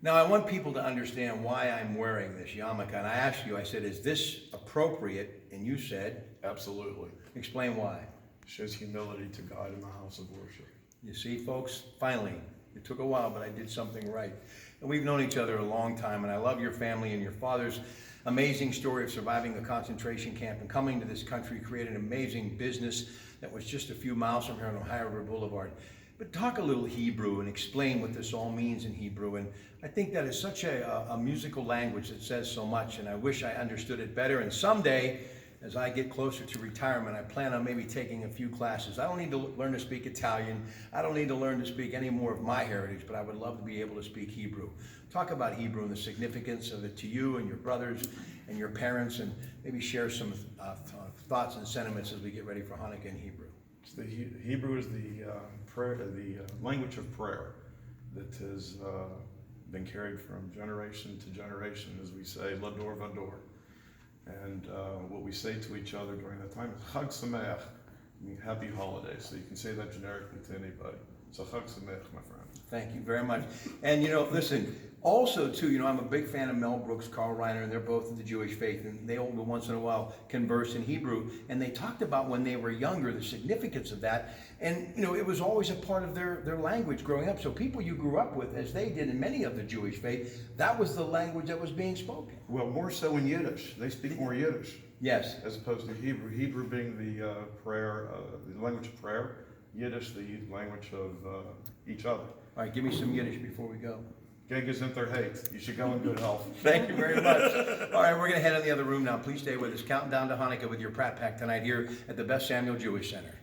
Now, I want people to understand why I'm wearing this yarmulke. And I asked you, I said, is this appropriate? And you said, Absolutely. explain why. Shows humility to God in the house of worship. You see, folks, finally, it took a while, but I did something right. And we've known each other a long time, and I love your family and your father's amazing story of surviving a concentration camp and coming to this country, created an amazing business that was just a few miles from here on Ohio River Boulevard. But talk a little Hebrew and explain what this all means in Hebrew. And I think that is such a musical language that says so much, and I wish I understood it better. And someday, as I get closer to retirement, I plan on maybe taking a few classes. I don't need to learn to speak Italian. I don't need to learn to speak any more of my heritage, but I would love to be able to speak Hebrew. Talk about Hebrew and the significance of it to you and your brothers and your parents, and maybe share some thoughts and sentiments as we get ready for Hanukkah in Hebrew. The Hebrew is the language of prayer that has been carried from generation to generation, as we say, Lador Vador. And what we say to each other during that time is Chag Sameach, meaning happy holidays. So you can say that generically to anybody. So Chag Sameach, my friend. Thank you very much. And listen, also too, I'm a big fan of Mel Brooks, Carl Reiner, and they're both of the Jewish faith, and they will once in a while converse in Hebrew. And they talked about when they were younger, the significance of that. And it was always a part of their language growing up. So people you grew up with, as they did in many of the Jewish faith, that was the language that was being spoken. Well, more so in Yiddish. They speak more Yiddish. Yes. As opposed to Hebrew. Hebrew being the prayer, the language of prayer. Yiddish, the language of each other. All right, give me some Yiddish before we go. Geg is inter hate. You should go in good health. Thank you very much. All right, we're going to head in the other room now. Please stay with us. Counting down to Hanukkah with your Pratte Pack tonight here at the Beth Samuel Jewish Center.